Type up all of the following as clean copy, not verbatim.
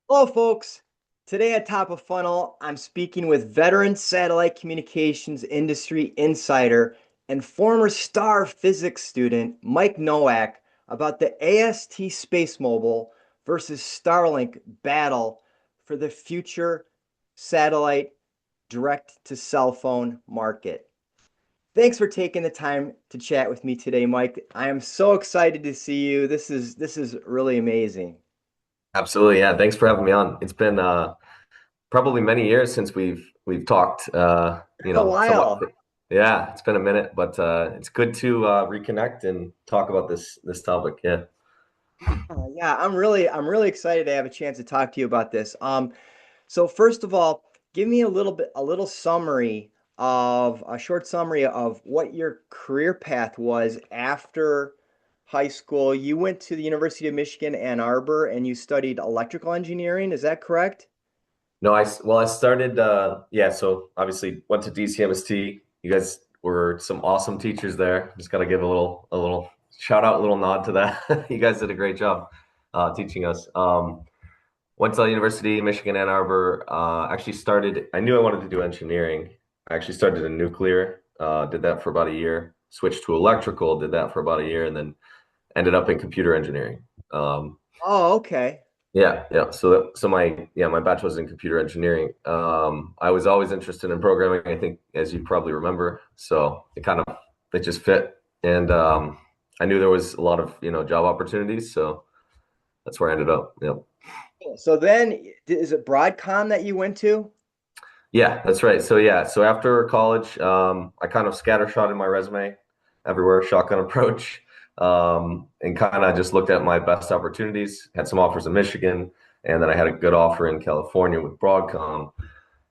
Hello, folks. Today at Top of Funnel, I'm speaking with veteran satellite communications industry insider and former star physics student Mike Nowak about the AST SpaceMobile versus Starlink battle for the future satellite direct to cell phone market. Thanks for taking the time to chat with me today, Mike. I am so excited to see you. This is really amazing. Absolutely, yeah. Thanks for having me on. It's been probably many years since we've talked. A Somewhat. while. Yeah, it's been a minute, but it's good to reconnect and talk about this topic. Yeah. Yeah, I'm really excited to have a chance to talk to you about this. So first of all, give me a little summary of a short summary of what your career path was after high school. You went to the University of Michigan, Ann Arbor, and you studied electrical engineering. Is that correct? No, I started yeah. So obviously went to DCMST. You guys were some awesome teachers there. Just got to give a little shout out, a little nod to that. You guys did a great job teaching us. Went to the University of Michigan, Ann Arbor. Actually started, I knew I wanted to do engineering. I actually started in nuclear, did that for about a year, switched to electrical, did that for about a year, and then ended up in computer engineering. Um, Oh, okay. yeah. So my bachelor's in computer engineering. I was always interested in programming, I think, as you probably remember. So it just fit. And I knew there was a lot of, job opportunities. So that's where I ended up. Yeah. Cool. So then, is it Broadcom that you went to? Yeah, that's right. So yeah, so after college, I kind of scattershot in my resume everywhere, shotgun approach, and kind of just looked at my best opportunities. Had some offers in Michigan, and then I had a good offer in California with Broadcom,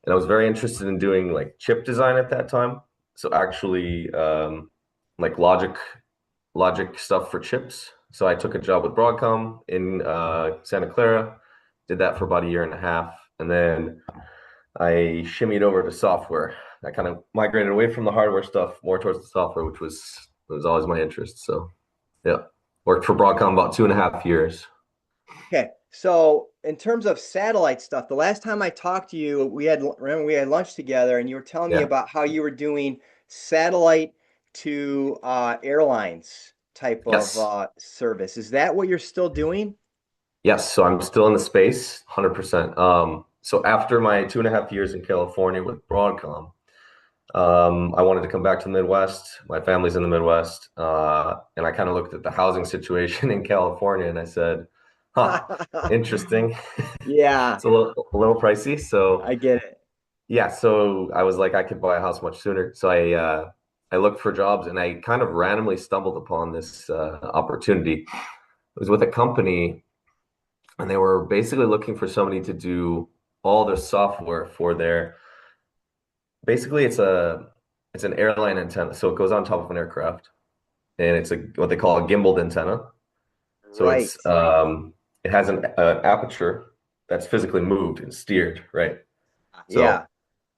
and I was very interested in doing like chip design at that time. So actually, like logic stuff for chips. So I took a job with Broadcom in Santa Clara, did that for about a year and a half, and then I shimmied over to software. I kind of migrated away from the hardware stuff more towards the software, which was always my interest. So yeah, worked for Broadcom about 2.5 years. Okay, so in terms of satellite stuff, the last time I talked to you, remember we had lunch together, and you were telling me Yeah. about how you were doing satellite to airlines type of Yes. service. Is that what you're still doing? Yes. So I'm still in the space, 100%. So after my 2.5 years in California with Broadcom, I wanted to come back to the Midwest. My family's in the Midwest, and I kind of looked at the housing situation in California, and I said, "Huh, interesting." Yeah, It's a little pricey, so I get it. yeah, so I was like, I could buy a house much sooner. So I looked for jobs, and I kind of randomly stumbled upon this opportunity. It was with a company, and they were basically looking for somebody to do all their software for their. Basically, it's an airline antenna, so it goes on top of an aircraft, and it's a what they call a gimbaled antenna. So Right. it has an aperture that's physically moved and steered, right? Yeah. So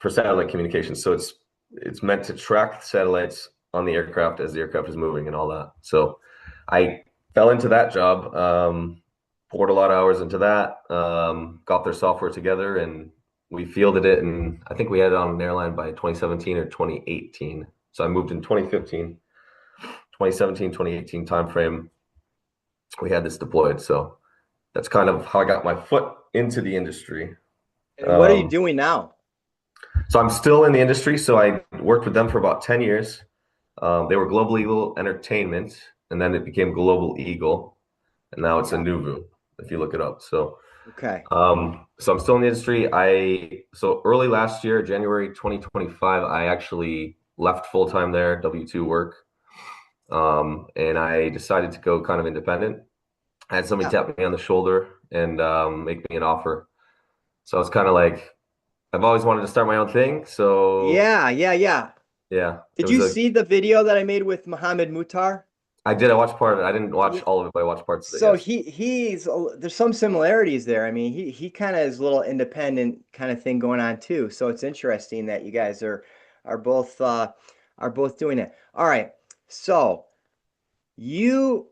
for satellite communication. So it's meant to track satellites on the aircraft as the aircraft is moving and all that. So I fell into that job, poured a lot of hours into that, got their software together, and we fielded it. And I think we had it on an airline by 2017 or 2018. So I moved in 2015, 2017, 2018 timeframe. We had this deployed. So that's kind of how I got my foot into the industry. And what are you Um, doing now? So I'm still in the industry. So I worked with them for about 10 years. They were Global Eagle Entertainment, and then it became Global Eagle, and now it's a Yeah. Nuvu, if you look it up. So, Okay. so I'm still in the industry. So early last year, January 2025, I actually left full time there, W-2 work, and I decided to go kind of independent. I had somebody Yeah. tap me on the shoulder and make me an offer. So it's kind of like I've always wanted to start my own thing. So Yeah, yeah, yeah. yeah, it Did was you a see the video that I made with Mohammed Muhtar? I did. I watched part of it. I didn't watch Yeah. all of it, but I watched parts of it. So Yes. he's there's some similarities there. I mean, he kind of is a little independent kind of thing going on too. So it's interesting that you guys are both are both doing it. All right. So you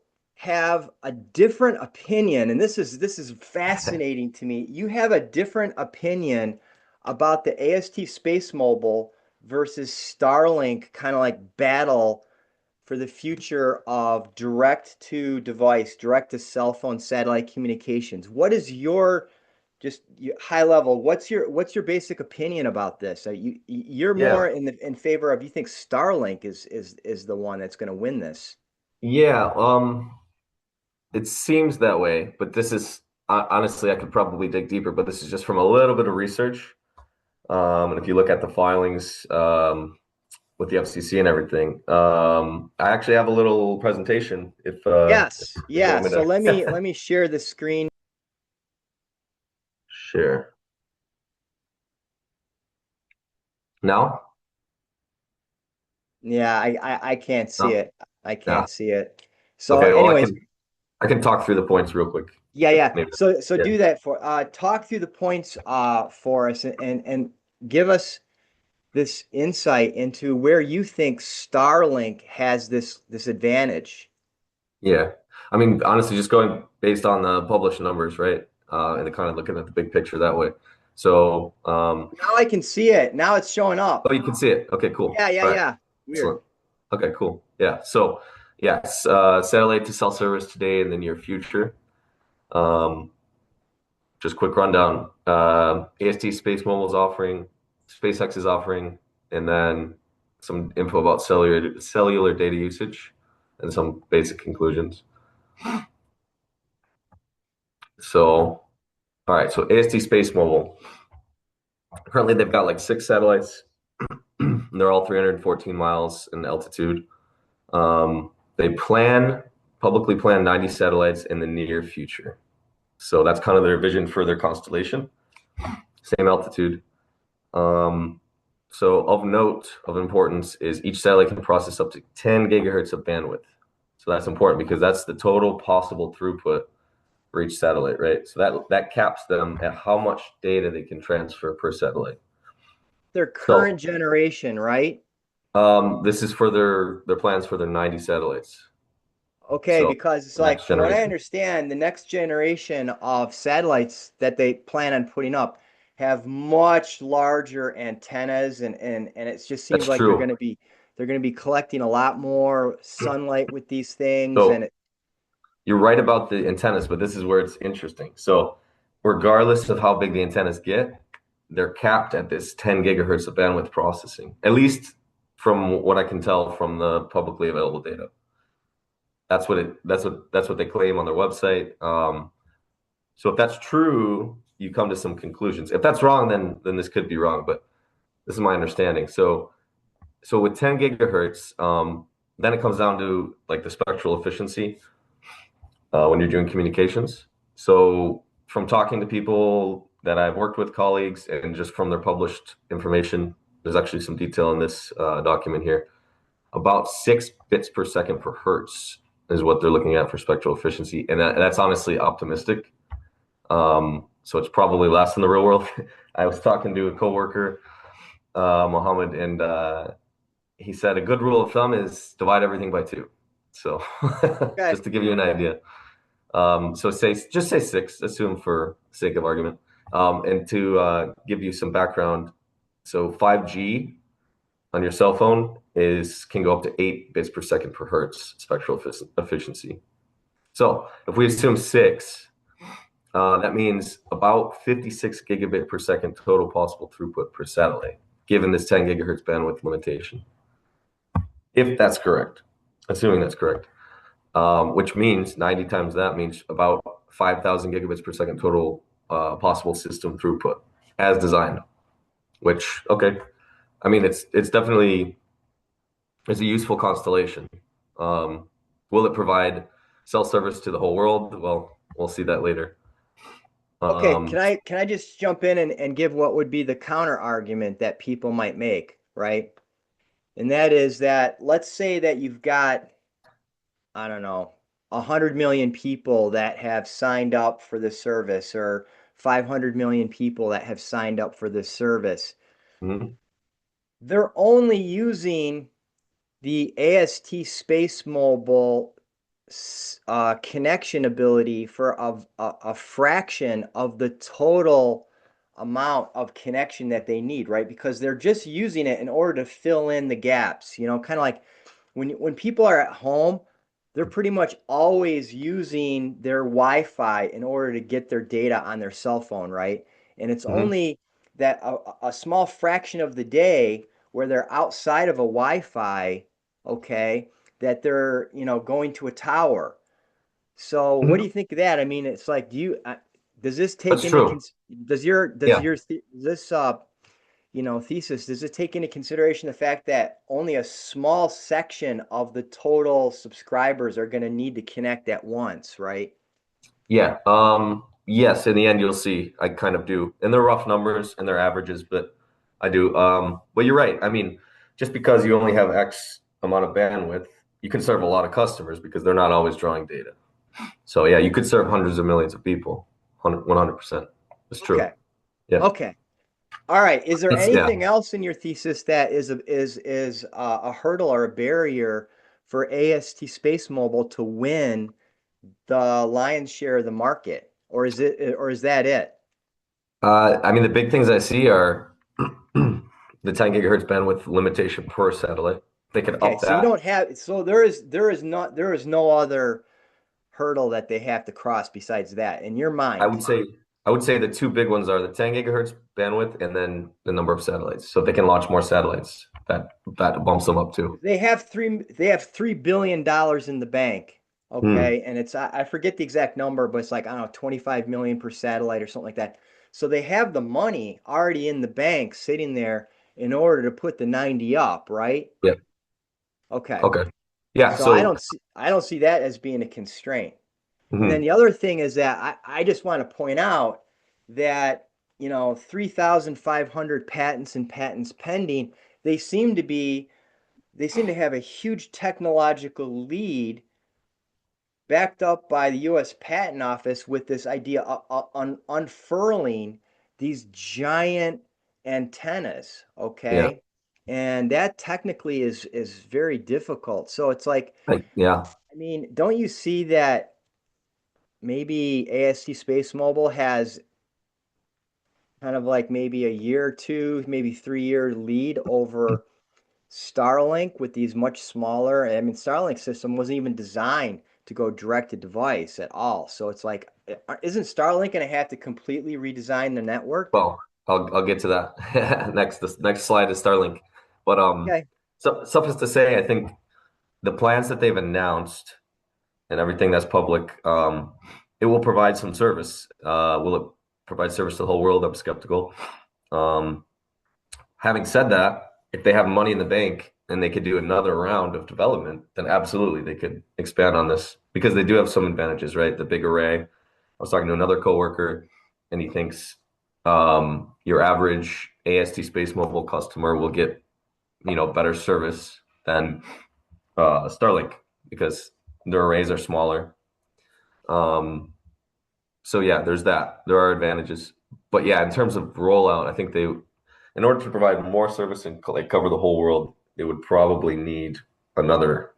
have a different opinion, and this is fascinating to me. You have a different opinion about the AST SpaceMobile versus Starlink kind of like battle for the future of direct to device, direct to cell phone satellite communications. What is your just high level? What's your basic opinion about this? You're Yeah. more in favor of you think Starlink is the one that's going to win this. Yeah. It seems that way, but this is honestly, I could probably dig deeper, but this is just from a little bit of research. And if you look at the filings, with the FCC and everything, I actually have a little presentation Yes, if you yeah. want me So let me to let me share the screen. share. Now? Yeah, I can't see No? it. I Yeah. can't see it. So, Okay, well anyways, I can talk through the points real quick. yeah, yeah. Maybe. So Yeah. do that for talk through the points for us and give us this insight into where you think Starlink has this advantage. Yeah. I mean, honestly, just going based on the published numbers, right? And kind of looking at the big picture that way. So, Now I can see it. Now it's showing up. oh, you can see it. Okay, cool. Yeah, yeah, All right. yeah. Weird. Excellent. Okay, cool. Yeah. So, yes, satellite to cell service today in the near future. Um, just quick rundown. AST Space Mobile is offering, SpaceX is offering, and then some info about cellular data usage and some basic conclusions. So, all right. So AST Space Mobile. Currently, they've got like six satellites. They're all 314 miles in altitude. They publicly plan 90 satellites in the near future. So that's kind of their vision for their constellation. Same altitude. Um, so of note, of importance, is each satellite can process up to 10 gigahertz of bandwidth. So that's important because that's the total possible throughput for each satellite, right? So that caps them at how much data they can transfer per satellite. Their So current generation, right? this is for their plans for their 90 satellites. Okay, So because it's the like next from what I generation. understand, the next generation of satellites that they plan on putting up have much larger antennas and it just seems That's like true. they're going to be collecting a lot more sunlight with these things So you're right about the antennas, but this is where it's interesting. So regardless of how big the antennas get, they're capped at this 10 gigahertz of bandwidth processing, at least from what I can tell from the publicly available data. That's what they claim on their website. So if that's true, you come to some conclusions. If that's wrong, then this could be wrong, but this is my understanding. So with 10 gigahertz, then it comes down to like the spectral efficiency when you're doing communications. So from talking to people that I've worked with, colleagues, and just from their published information, there's actually some detail in this document here. About 6 bits per second per hertz is what they're looking at for spectral efficiency, and that's honestly optimistic. So it's probably less in the real world. I was talking to a coworker, Mohammed, and he said a good rule of thumb is divide everything by two. So okay. just to give you an idea. So just say six, assume for sake of argument. And to give you some background, so 5G on your cell phone is can go up to 8 bits per second per hertz spectral efficiency. So if we assume six, that means about 56 gigabit per second total possible throughput per satellite, given this 10 gigahertz bandwidth limitation. If that's correct, assuming that's correct. Which means 90 times that means about 5,000 gigabits per second total possible system throughput as designed. Which, okay, I mean it's definitely it's a useful constellation. Um, will it provide cell service to the whole world? Well, we'll see that later. Okay, Um, can I just jump in and give what would be the counter argument that people might make, right? And that is that let's say that you've got, I don't know, 100 million people that have signed up for the service or 500 million people that have signed up for this service. mhm. They're only using the AST Space Mobile connection ability for a fraction of the total amount of connection that they need, right? Because they're just using it in order to fill in the gaps, kind of like when people are at home, they're pretty much always using their Wi-Fi in order to get their data on their cell phone, right? And it's Hmm. only that a small fraction of the day where they're outside of a Wi-Fi, okay, that they're, going to a tower. So what do Hmm. you think of that? I mean, it's like, does this take That's into true. does Yeah. your this thesis, does it take into consideration the fact that only a small section of the total subscribers are going to need to connect at once, right? Yeah. Yes, in the end, you'll see. I kind of do. And they're rough numbers and they're averages, but I do. But you're right. I mean, just because you only have X amount of bandwidth, you can serve a lot of customers because they're not always drawing data. So yeah, you could serve hundreds of millions of people. 100%. It's true. Okay. Yeah. Okay. All right. Is there That's yeah. anything else in your thesis that is a hurdle or a barrier for AST SpaceMobile to win the lion's share of the market, or is that it? I mean, the big things I see are the 10 gigahertz bandwidth limitation per satellite. They could Okay, up so you that. don't have so there is no other hurdle that they have to cross besides that in your I mind. would say I would say the two big ones are the 10 gigahertz bandwidth and then the number of satellites. So if they can launch more satellites, that bumps them up too. They have $3 billion in the bank. Hmm. Okay, and I forget the exact number, but it's like, I don't know, 25 million per satellite or something like that. So they have the money already in the bank sitting there in order to put the 90 up, right? Yeah. Okay. Okay. Yeah. So I So don't see that as being a constraint. And then mhm. the other thing is that I just want to point out that, 3,500 patents and patents pending, they seem to be they seem to have a huge technological lead backed up by the US Patent Office with this idea of unfurling these giant antennas, Yeah. okay? And that technically is very difficult. So it's like, Yeah. I mean, don't you see that maybe AST Space Mobile has kind of like maybe a year or two, maybe 3 year lead over Starlink with these much smaller? I mean, Starlink system wasn't even designed to go direct to device at all. So it's like, isn't Starlink going to have to completely redesign the network? Well, I'll get to that. The next slide is Starlink. But Okay. so suffice to say, I think the plans that they've announced and everything that's public, it will provide some service. Will it provide service to the whole world? I'm skeptical. Um, Having said that, if they have money in the bank and they could do another round of development, then absolutely they could expand on this because they do have some advantages, right? The big array. I was talking to another coworker, and he thinks your average AST Space Mobile customer will get, better service than Starlink because their arrays are smaller. Um, so yeah, there's that. There are advantages, but yeah, in terms of rollout, I think in order to provide more service and like cover the whole world, they would probably need another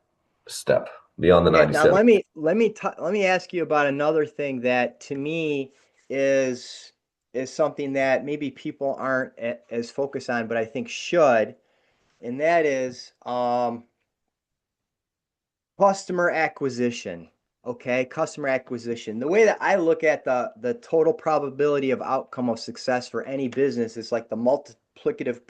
step beyond the Yeah. Now 97. let me ask you about another thing that to me is is something that maybe people aren't as focused on, but I think should, and that is customer acquisition. Okay, customer acquisition. The way that I look at the total probability of outcome of success for any business is like the multiplicative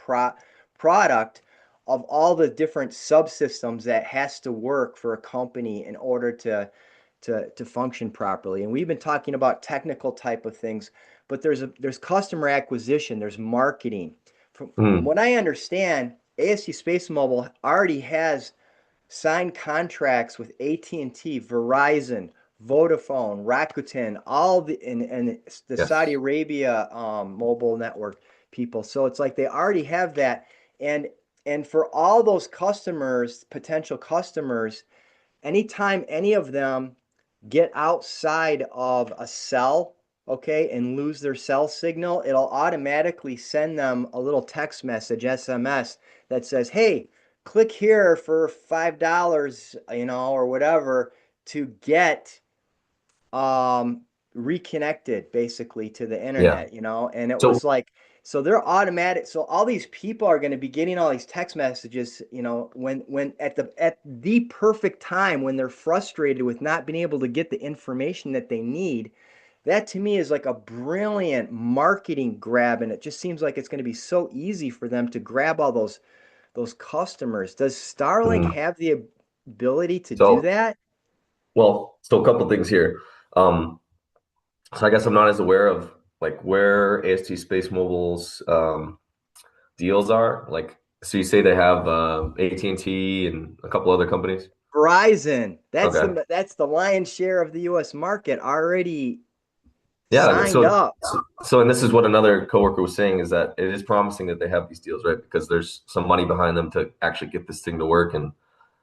product of all the different subsystems that has to work for a company in order to function properly. And we've been talking about technical type of things, but there's customer acquisition, there's marketing. From Hmm. what I understand, AST Space Mobile already has signed contracts with AT&T, Verizon, Vodafone, Rakuten, all and the Saudi Yes. Arabia mobile network people. So it's like they already have that, and and for all those customers, potential customers, anytime any of them get outside of a cell, okay, and lose their cell signal, it'll automatically send them a little text message, SMS, that says, hey, click here for $5, or whatever, to get um reconnected basically to the Yeah. internet, you know, and it So was like so they're automatic. So all these people are going to be getting all these text messages, you know, when at the perfect time when they're frustrated with not being able to get the information that they need. That to me is like a brilliant marketing grab, and it just seems like it's going to be so easy for them to grab all those customers. Does Starlink mhm. have the ability to do So that? well, so a couple things here. Um, so I guess I'm not as aware of like where AST Space Mobile's deals are. Like, so you say they have AT&T and T and a couple other companies? Verizon, Okay. that's the lion's share of the US market already Yeah, signed so, up. so and this is what another coworker was saying is that it is promising that they have these deals, right? Because there's some money behind them to actually get this thing to work, and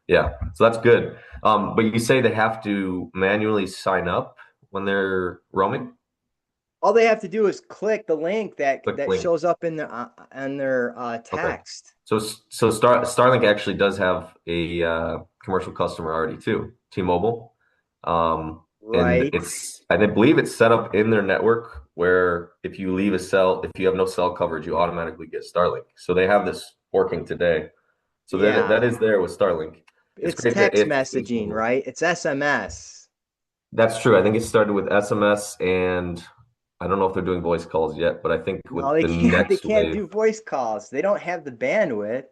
yeah, so that's good. But you say they have to manually sign up when they're roaming? All they have to do is click the link that Click that link. shows up in the on their Okay. text. So Starlink actually does have a commercial customer already too, T-Mobile. And Right. it's I believe it's set up in their network where if you have no cell coverage, you automatically get Starlink. So they have this working today. So Yeah. that is there with Starlink. It's It's great that text it's Space messaging, Mobile. right? It's SMS. That's true. I think it started with SMS, and I don't know if they're doing voice calls yet, but I think No, with they the can't they next can't wave do voice calls. They don't have the bandwidth.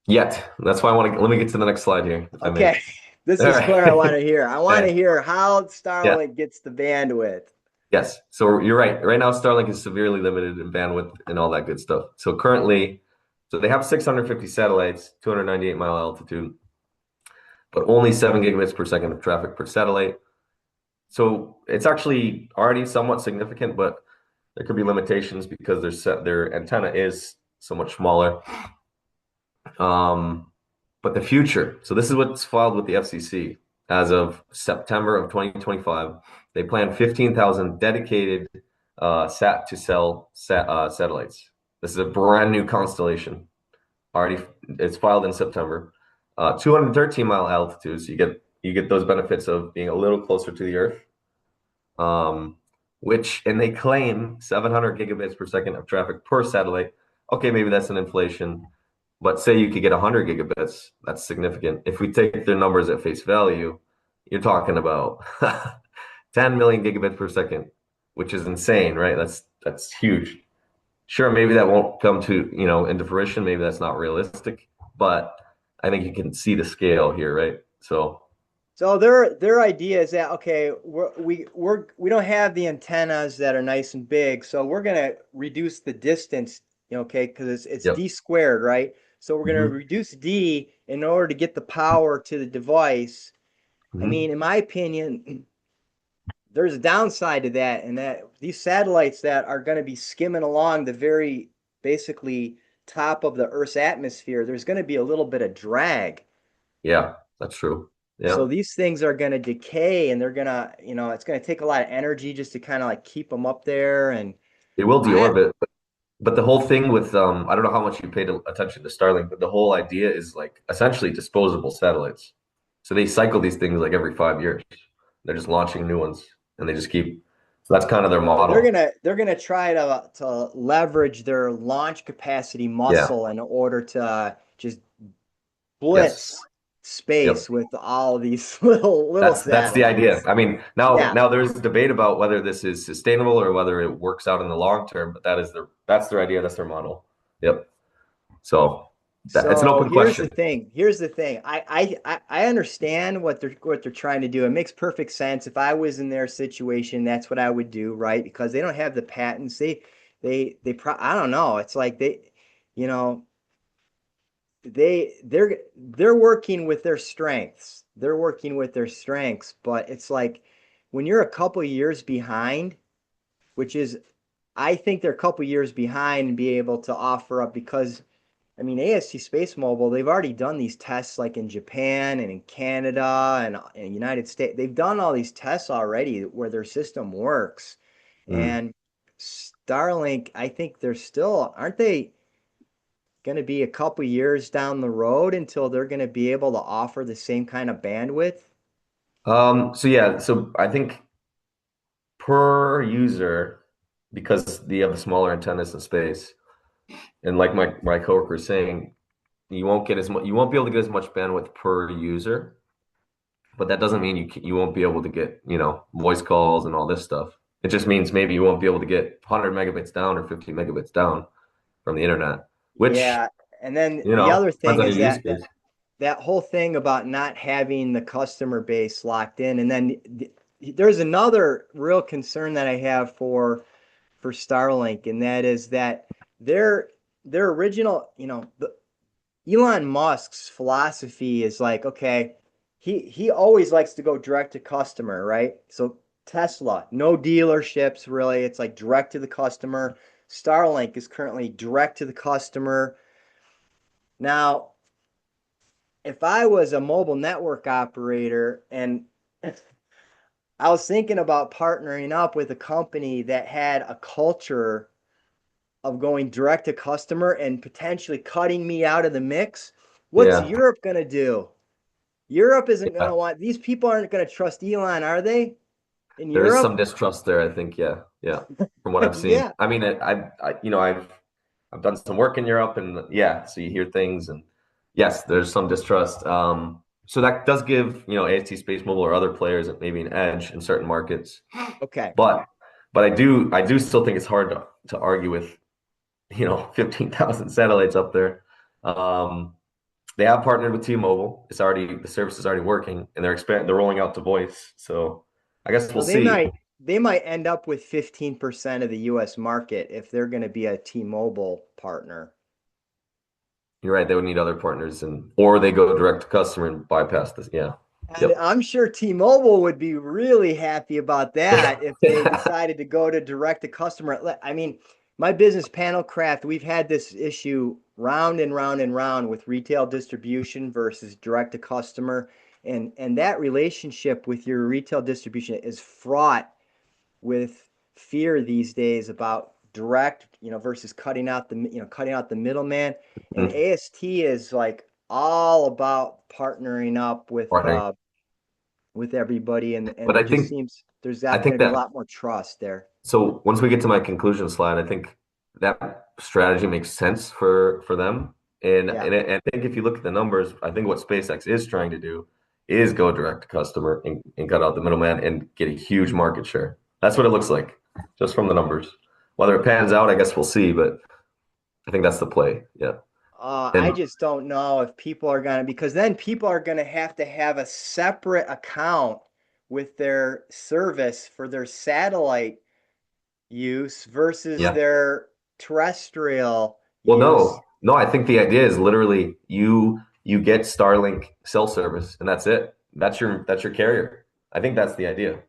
yet. That's why I want to let me get to the next slide here, if I may. Okay. This All is where I want right. to hear. I want Yeah. to hear how Yeah. Starlink gets the bandwidth. Yes. So you're right. Right now, Starlink is severely limited in bandwidth and all that good stuff. So currently, so they have 650 satellites, 298 mile altitude, but only 7 gigabits per second of traffic per satellite. So it's actually already somewhat significant, but there could be limitations because their antenna is so much smaller. Um, but the future. So this is what's filed with the FCC. As of September of 2025, they plan 15,000 dedicated satellites. This is a brand new constellation. Already, it's filed in September. 213 mile altitude, so you get those benefits of being a little closer to the Earth. Um, and they claim 700 gigabits per second of traffic per satellite. Okay, maybe that's an inflation, but say you could get 100 gigabits, that's significant. If we take their numbers at face value, you're talking about 10 million gigabits per second, which is insane, right? That's huge. Sure, maybe that won't come to, into fruition. Maybe that's not realistic, but I think you can see the scale here, right? So, So their idea is that okay, we don't have the antennas that are nice and big, so we're gonna reduce the distance, okay, because it's yep. d squared, right? So we're gonna Hmm. reduce d in order to get the power to the device. I Hmm. mean, in my opinion, there's a downside to that, and that these satellites that are going to be skimming along the very basically top of the Earth's atmosphere, there's going to be a little bit of drag. Yeah, that's true. So Yeah. these things are going to decay and they're going to, it's going to take a lot of energy just to kind of like keep them up there. And It will I, deorbit, but the whole thing with I don't know how much you paid attention to Starlink, but the whole idea is like essentially disposable satellites. So they cycle these things like every 5 years. They're just launching new ones, and they just keep. So that's kind of their so they're model. going to they're going to try to leverage their launch capacity Yeah. muscle in order to just Yes. blitz Yep. space with all these little That's the idea. satellites. I mean, now Yeah. now there's debate about whether this is sustainable or whether it works out in the long term, but that's their idea. That's their model. Yep. So it's an So open here's the question. thing. Here's the thing. I understand what they're trying to do. It makes perfect sense. If I was in their situation, that's what I would do, right? Because they don't have the patents. I don't know. It's like you know, they're working with their strengths. They're working with their strengths, but it's like when you're a couple years behind, which is I think they're a couple years behind and be able to offer up because I mean, AST SpaceMobile, they've already done these tests like in Japan and in Canada and United States. They've done all these tests already where their system works. Mm. And Starlink, I think they're still, aren't they going to be a couple years down the road until they're going to be able to offer the same kind of bandwidth? So yeah, so I think per user, because you have the smaller antennas in space, and like my coworker is saying, you won't be able to get as much bandwidth per user, but that doesn't mean you won't be able to get, voice calls and all this stuff. It just means maybe you won't be able to get 100 megabits down or 50 megabits down from the internet, which, Yeah. And then the other depends thing on is your use that case. that whole thing about not having the customer base locked in. And then there's another real concern that I have for Starlink, and that is that their their original, Elon Musk's philosophy is like, okay, he always likes to go direct to customer, right? So Tesla, no dealerships really. It's like direct to the customer. Starlink is currently direct to the customer. Now, if I was a mobile network operator and I was thinking about partnering up with a company that had a culture of going direct to customer and potentially cutting me out of the mix, what's Yeah, Europe going to do? Europe isn't going yeah. to want, these people aren't going to trust Elon, are they? In There is some Europe? distrust there, I think. Yeah, yeah. From what I've seen, Yeah. I mean, I've done some work in Europe, and yeah, so you hear things, and yes, there's some distrust. So that does give, AST SpaceMobile or other players maybe an edge in certain markets, Okay. but I do still think it's hard to argue with, 15,000 satellites up there. Um, they have partnered with T-Mobile. The service is already working, and they're rolling out to voice. So I guess we'll So they see. might they might end up with 15% of the US market if they're going to be a T-Mobile partner. You're right. They would need other partners, or they go direct to customer and bypass this. Yeah. And Yep. I'm sure T-Mobile would be really happy about that if they Yeah. decided to go to direct to customer. I mean, my business panel craft, we've had this issue round and round and round with retail distribution versus direct to customer. And that relationship with your retail distribution is fraught with fear these days about direct, versus cutting out the middleman. And Mhm. AST is like all about partnering up Partnering. with everybody, and But there I just think seems there's I going to think be a that lot more trust there. so once we get to my conclusion slide, I think that strategy makes sense for them. Yeah. And I think if you look at the numbers, I think what SpaceX is trying to do is go direct to customer and cut out the middleman and get a huge market share. That's what it looks like, just from the numbers. Whether it pans out, I guess we'll see, but I think that's the play. Yeah. I And just don't know if people are going to, because then people are going to have a separate account with their service for their satellite use versus yeah. their terrestrial Well, use. no, I think the idea is literally you get Starlink cell service and that's it. That's your carrier. I think that's the idea.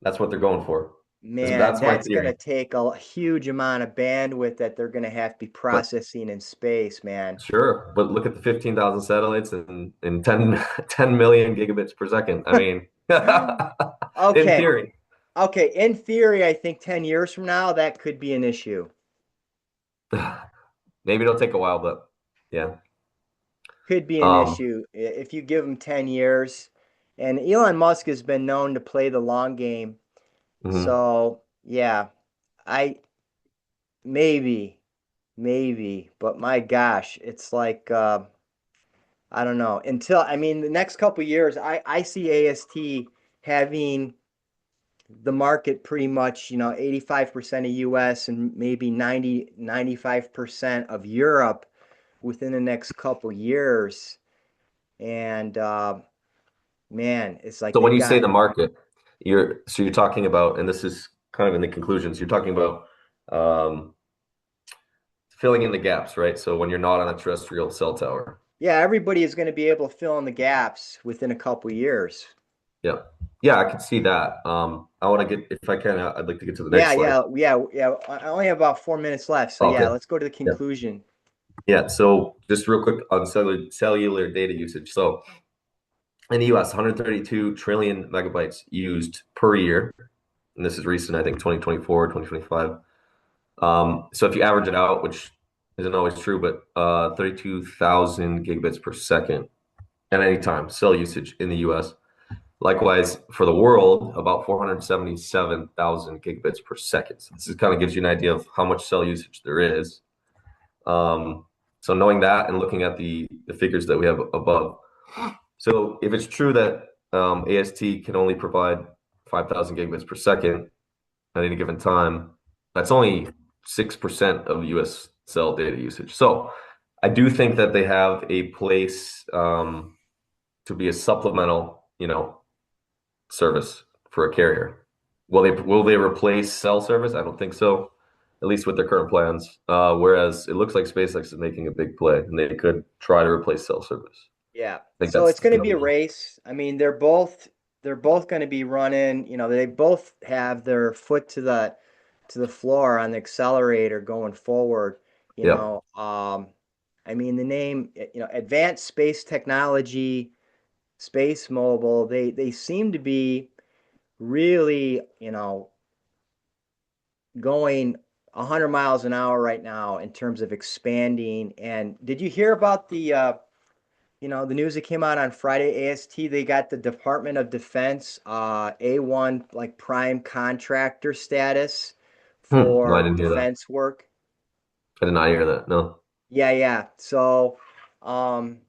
That's what they're going for. Man, That's my that's going to theory. take a huge amount of bandwidth that they're going to have to be But processing in space, man. sure, but look at the 15,000 satellites and 10 million gigabits per second. I mean, in Okay. theory, Okay. In theory, I think 10 years from now, that could be an issue. maybe it'll take a while, but yeah. Could be an Um, issue if you give them 10 years. And Elon Musk has been known to play the long game. mhm. So, yeah, I maybe, maybe, but my gosh, it's like, I don't know. I mean, the next couple years, I see AST having the market pretty much, 85% of US and maybe 95% of Europe within the next couple years. And man, it's like So when they've you say got, the market, you're talking about, and this is kind of in the conclusions, you're talking about um, filling in the gaps, right? So when you're not on a terrestrial cell tower. yeah, everybody is going to be able to fill in the gaps within a couple years. Yeah. Yeah, I can see that. I want to get, if I can, I'd like to get to the Yeah, next slide. yeah, yeah, yeah. I only have about 4 minutes left. So yeah, Okay. let's go to the Yeah. conclusion. Yeah. So just real quick on cellular data usage. So in the US, 132 trillion megabytes used per year. And this is recent, I think 2024, 2025. So if you average it out, which isn't always true, but 32,000 gigabits per second at any time, cell usage in the US. Likewise, for the world, about 477,000 gigabits per second. So this is kind of gives you an idea of how much cell usage there is. Um, so knowing that and looking at the figures that we have above. So if it's true that AST can only provide 5,000 gigabits per second at any given time, that's only 6% of the US cell data usage. So I do think that they have a place to be a supplemental, service for a carrier. Will they replace cell service? I don't think so, at least with their current plans. Whereas it looks like SpaceX is making a big play, and they could try to replace cell service. Yeah. I think So that's it's going to going be a to be, race. I mean, they're both going to be running, they both have their foot to the floor on the accelerator going forward, you yeah, know. I mean, the name, Advanced Space Technology, SpaceMobile, they seem to be really, going 100 miles an hour right now in terms of expanding. And did you hear about the news that came out on Friday, AST? They got the Department of Defense A1 like prime contractor status No, I for didn't hear that. defense work. I did not hear that. No. Yeah, yeah. So, and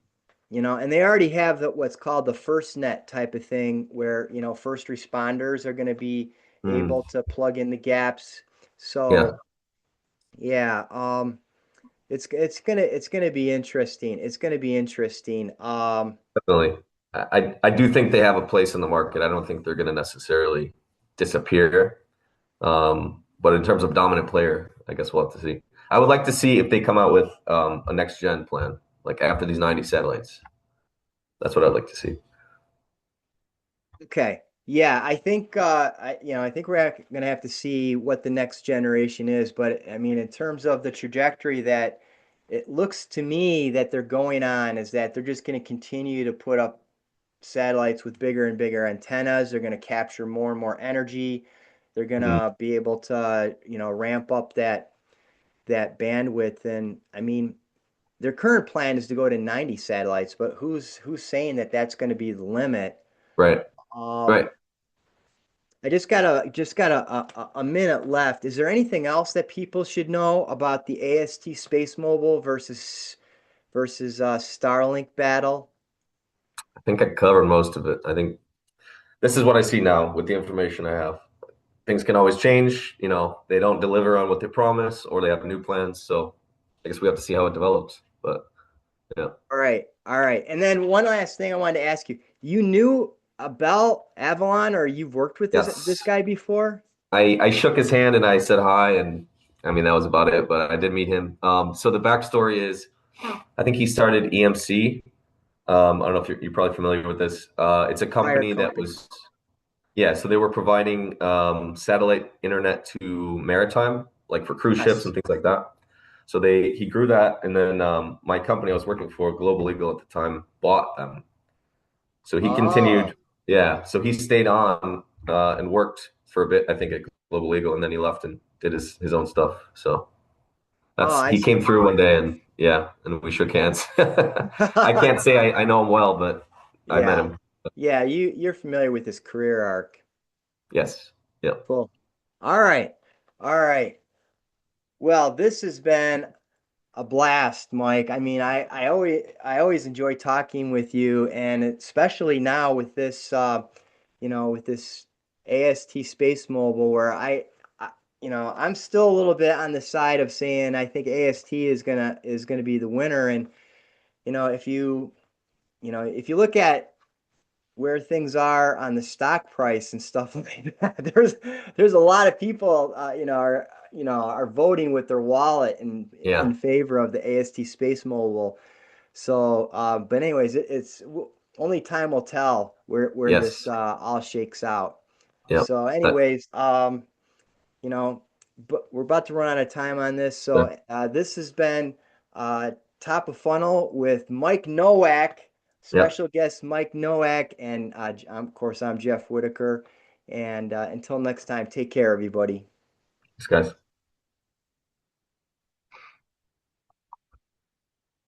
they already have what's called the first net type of thing where, first responders are going to be Mm, able to plug in the gaps. yeah, So, yeah, it's gonna be interesting. It's gonna be interesting. definitely. I do think they have a place in the market. I don't think they're going to necessarily disappear. But in terms of dominant player, I guess we'll have to see. I would like to see if they come out with a next gen plan, like after these 90 satellites. That's what I'd like to see. Okay. Yeah, I think we're gonna have to see what the next generation is, but I mean, in terms of the trajectory that it looks to me that they're going on is that they're just gonna continue to put up satellites with bigger and bigger antennas. They're gonna capture more and more energy. They're Mhm. gonna be able to, ramp up that bandwidth. And I mean, their current plan is to go to 90 satellites, but who's saying that that's going to be the limit? Right, Um, right. I just got a minute left. Is there anything else that people should know about the AST SpaceMobile versus Starlink battle? I think I covered most of it. I think this is what I see now with the information I have. Things can always change. They don't deliver on what they promise, or they have new plans. So I guess we have to see how it develops. But yeah, All right, all right. And then one last thing I wanted to ask you. You knew about Avalon, or you've worked with this yes. guy before? I shook his hand and I said hi, and I mean that was about it. But I did meet him. So the backstory is, I think he started EMC. I don't know if you're probably familiar with this. It's a Prior company that company. was, yeah. So they were providing satellite internet to maritime, like for cruise ships Yes. and things like that. So he grew that, and then my company I was working for, Global Eagle at the time, bought them. So he Oh, continued, yeah. So he stayed on and worked for a bit, I think, at Global Eagle, and then he left and did his own stuff. So oh, that's I he see. came through one day, and yeah, and we shook hands. I can't say I know him well, but I met Yeah. him. Yeah, you're familiar with his career arc. Yes. Yeah. Cool. All right. All right. Well, this has been a blast, Mike. I mean, I always enjoy talking with you, and especially now with this AST Space Mobile, where I'm still a little bit on the side of saying I think AST is gonna be the winner. And if you look at where things are on the stock price and stuff like that, there's a lot of people are voting with their wallet in Yeah. favor of the AST Space Mobile. So, but anyways, only time will tell where this Yes. all shakes out. Yeah. So, That, anyways, you know, but we're about to run out of time on this. that- So this has been uh, Top of Funnel with Mike Nowak, yeah. special guest Mike Nowak, and of course I'm Jeff Whitaker. And until next time, take care, everybody. This guy's